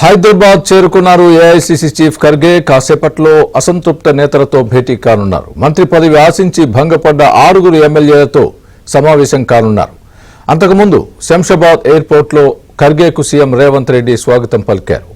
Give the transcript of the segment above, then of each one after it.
హైదరాబాద్ చేరుకున్నారు AICC chief Kharge. కాసేపట్లో అసంతృప్త నేతలతో భేటీ కానున్నారు. మంత్రి పదవి ఆశించి భంగపడ్డ 6 ఎమ్మెల్యేలతో సమావేశం కానున్నారు. అంతకుముందు శంషాబాద్ ఎయిర్పోర్ట్లో ఖర్గేకు సీఎం రేవంత్ రెడ్డి స్వాగతం పలికారు.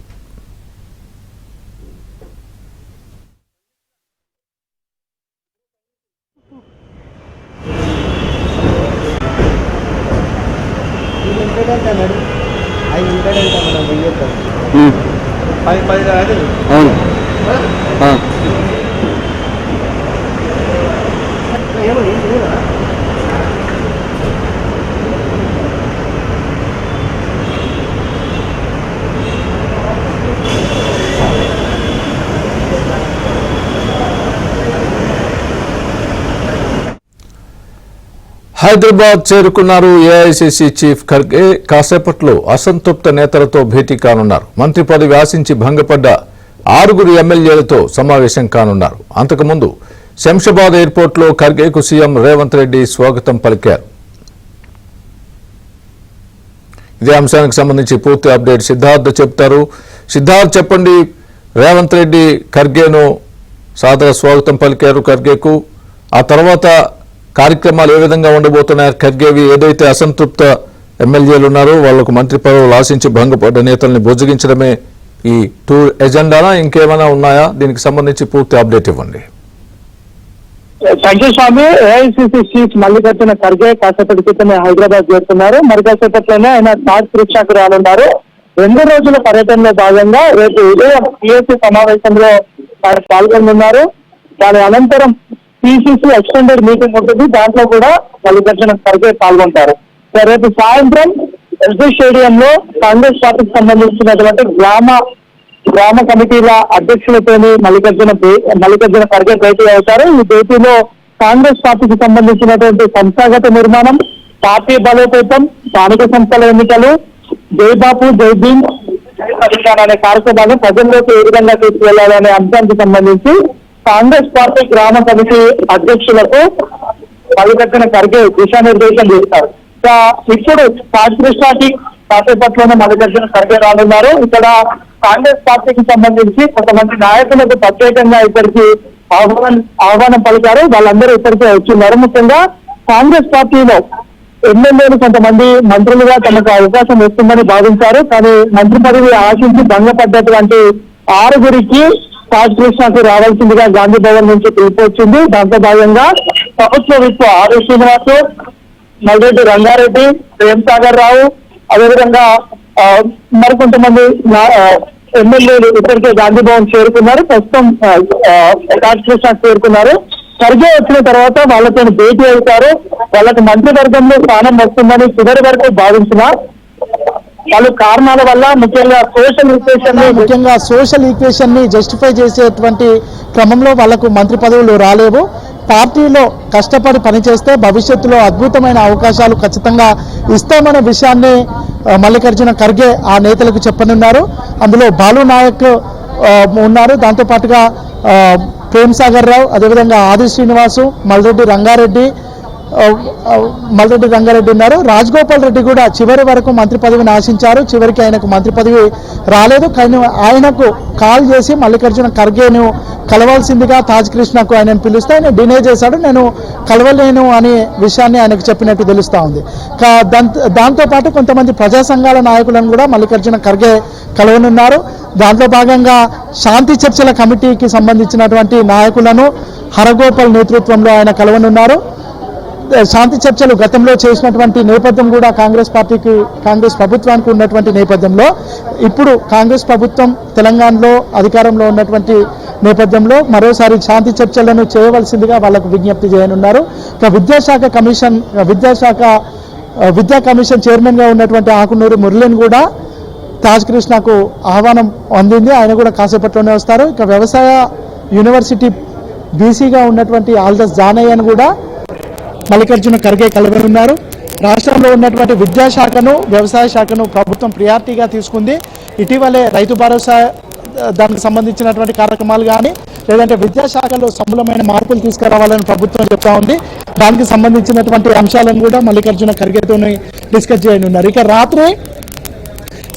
హైదరాబాద్ చేరుకున్నారు ఏఐసీసీ చీఫ్ ఖర్గే. కాసేపట్లో అసంతృప్త నేతలతో భేటీ కానున్నారు. మంత్రి పదవి ఆశించి భంగపడ్డ 6 ఎమ్మెల్యేలతో సమావేశం కానున్నారు. అంతకుముందు శంషాబాద్ ఎయిర్పోర్ట్లో ఖర్గేకు సీఎం రేవంత్ రెడ్డి స్వాగతం పలికారు. ఇదే అంశానికి సంబంధించి పూర్తి అప్డేట్ సిద్ధార్థ్ చెప్తారు. సిద్ధార్థ్, చెప్పండి, రేవంత్ రెడ్డి ఖర్గేను సాదర స్వాగతం పలికారు ఖర్గేకు. ఆ తర్వాత కార్యక్రమాలు ఏ విధంగా ఉండబోతున్నాయి? ఖర్గేవి ఏదైతే అసంతృప్త ఎమ్మెల్యేలు ఉన్నారో వాళ్లకు మంత్రి పదవులు ఆశించి భంగపడ్డ నేతల్ని బుజ్జగించడమే ఈ టూర్ ఎజెండానా, ఇంకేమైనా ఉన్నాయా? దీనికి సంబంధించి పూర్తి అప్డేట్ ఇవ్వండి. Thank you Swami. AICC chief Mallikarjuna Kharge కాసేపటి క్రితమే హైదరాబాద్ చేరుతున్నారు. మరి కాసేపట్లోనే ఆయన తాజ్ పరీక్షకు రానున్నారు. 2 రోజుల పర్యటనలో భాగంగా రేపు ఉదయం పిఎస్సీ సమావేశంలో ఆయన పాల్గొనున్నారు. దాని అనంతరం పిసిసి ఎక్స్టెండెడ్ మీటింగ్ ఉంటుంది. దాంట్లో కూడా మల్లికార్జున ఖర్గే పాల్గొంటారు. రేపు సాయంత్రం ఎస్బీ స్టేడియంలో కాంగ్రెస్ పార్టీకి సంబంధించినటువంటి గ్రామ కమిటీల అధ్యక్షులతోని మల్లికార్జున ఖర్గే భేటీ అవుతారు. ఈ భేటీలో కాంగ్రెస్ పార్టీకి సంబంధించినటువంటి సంస్థాగత నిర్మాణం, పార్టీ బలోపేతం, స్థానిక సంస్థల ఎన్నికలు, జై బాపు జై భీమ్ అనే కార్యక్రమాన్ని ప్రజల్లోకి ఏ విధంగా తీసుకువెళ్లాలనే అంశానికి సంబంధించి కాంగ్రెస్ పార్టీ గ్రామ కమిటీ అధ్యక్షులకు మల్లికార్జున ఖర్గే దిశానిర్దేశం చేస్తారు. ఇప్పుడు తాజ్ కృష్ణాకి కాసేపట్లోనే మల్లికార్జున ఖర్గే రానున్నారు. ఇక్కడ కాంగ్రెస్ పార్టీకి సంబంధించి కొంతమంది నాయకులకు ప్రత్యేకంగా ఇక్కడికి ఆహ్వానం పలికారు. వాళ్ళందరూ ఇక్కడికే వచ్చిన్నారు. ముఖ్యంగా కాంగ్రెస్ పార్టీలో ఎమ్మెల్యేలు కొంతమంది మంత్రులుగా తమకు అవకాశం వస్తుందని భావించారు. కానీ మంత్రి పదవి ఆశించి భంగపడ్డటువంటి 6 తాజ్ కృష్ణకు రావాల్సిందిగా గాంధీ భవన్ నుంచి పిలుపు వచ్చింది. దాంట్లో భాగంగా ప్రభుత్వ విప్ ఆర్ శ్రీనివాస్, మల్రెడ్డి రంగారెడ్డి, ప్రేమ్ సాగర్ రావు, అదేవిధంగా మరికొంతమంది ఎమ్మెల్యేలు ఇప్పటికే గాంధీ భవన్ చేరుకున్నారు. ప్రస్తుతం తాజ్ కృష్ణ చేరుకున్నారు. ఖర్గే వచ్చిన తర్వాత వాళ్ళతో భేటీ అవుతారు. వాళ్ళకి మంత్రివర్గంలో స్థానం వస్తుందని చివరి వరకు భావించిన పలు కారణాల వల్ల ముఖ్యంగా సోషల్ ఈక్వేషన్ ని జస్టిఫై చేసేటువంటి క్రమంలో వాళ్లకు మంత్రి పదవులు రాలేవు. పార్టీలో కష్టపడి పనిచేస్తే భవిష్యత్తులో అద్భుతమైన అవకాశాలు ఖచ్చితంగా ఇస్తామనే విషయాన్ని మల్లికార్జున ఖర్గే ఆ నేతలకు చెప్పనున్నారు. అందులో బాలు నాయక్ ఉన్నారు. దాంతోపాటుగా ప్రేమ్ సాగర్ రావు, అదేవిధంగా ఆది శ్రీనివాసు, మల్రెడ్డి రంగారెడ్డి ఉన్నారు. రాజగోపాల్ రెడ్డి కూడా చివరి వరకు మంత్రి పదవిని ఆశించారు. చివరికి ఆయనకు మంత్రి పదవి రాలేదు. కానీ ఆయనకు కాల్ చేసి మల్లికార్జున ఖర్గేను కలవాల్సిందిగా తాజ్ కృష్ణకు ఆయన పిలిస్తే ఆయన డినే చేశాడు. నేను కలవలేను అనే విషయాన్ని ఆయనకు చెప్పినట్టు తెలుస్తూ ఉంది. దాంతోపాటు కొంతమంది ప్రజా సంఘాల నాయకులను కూడా మల్లికార్జున ఖర్గే కలవనున్నారు. దాంట్లో భాగంగా శాంతి చర్చల కమిటీకి సంబంధించినటువంటి నాయకులను హరగోపాల్ నేతృత్వంలో ఆయన కలవనున్నారు. శాంతి చర్చలు గతంలో చేసినటువంటి నేపథ్యం కూడా కాంగ్రెస్ ప్రభుత్వానికి ఉన్నటువంటి నేపథ్యంలో ఇప్పుడు కాంగ్రెస్ ప్రభుత్వం తెలంగాణలో అధికారంలో ఉన్నటువంటి నేపథ్యంలో మరోసారి శాంతి చర్చలను చేయవలసిందిగా వాళ్లకు విజ్ఞప్తి చేయనున్నారు. విద్యా కమిషన్ చైర్మన్ గా ఉన్నటువంటి ఆకునూరి మురళిని కూడా తాజ్ కృష్ణకు ఆహ్వానం అందింది. ఆయన కూడా కాసేపట్లోనే వస్తారు. ఇక వ్యవసాయ యూనివర్సిటీ బీసీగా ఉన్నటువంటి ఆల్దస్ జానయ్యను కూడా మల్లికార్జున ఖర్గే కలవనున్నారు. రాష్ట్రంలో ఉన్నటువంటి విద్యాశాఖను, వ్యవసాయ శాఖను ప్రభుత్వం ప్రియారిటీగా తీసుకుంది. ఇటీవలే రైతు భరోసా దానికి సంబంధించినటువంటి కార్యక్రమాలు కానీ లేదంటే విద్యాశాఖలో సమూలమైన మార్పులు తీసుకురావాలని ప్రభుత్వం చెప్తా ఉంది. దానికి సంబంధించినటువంటి అంశాలను కూడా మల్లికార్జున ఖర్గేతో డిస్కస్ చేయనున్నారు. ఇక రాత్రి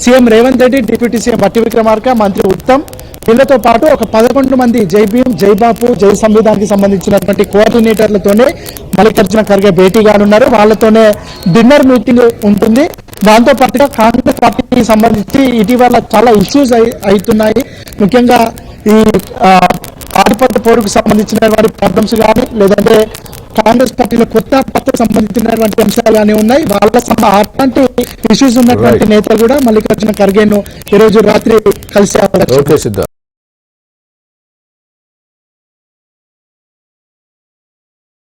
CM Revanth Reddy, deputy CM Bhatti Vikramarka, మంత్రి ఉత్తమ్, వీళ్ళతో పాటు ఒక 11 మంది జై భీమ్, జై బాపు, జై సంవిధానికి సంబంధించినటువంటి కోఆర్డినేటర్లతోనే మల్లికార్జున ఖర్గే భేటీ కానున్నారు. వాళ్ళతోనే డిన్నర్ మీటింగ్ ఉంటుంది. దాంతో పాటుగా కాంగ్రెస్ పార్టీకి సంబంధించి ఇటీవల చాలా ఇష్యూస్ అవుతున్నాయి. ముఖ్యంగా ఈ ఆధిపత్య పోరుకు సంబంధించినటువంటి ప్రాబ్లమ్స్ కానీ, లేదంటే కాంగ్రెస్ పార్టీలో కొత్త పత్రకు సంబంధించినటువంటి అంశాలు కానీ ఉన్నాయి. అట్లాంటి ఇష్యూస్ ఉన్నటువంటి నేతలు కూడా మల్లికార్జున ఖర్గేను ఈ రోజు రాత్రి కలిసి ఓకే సిద్ధార్థ్.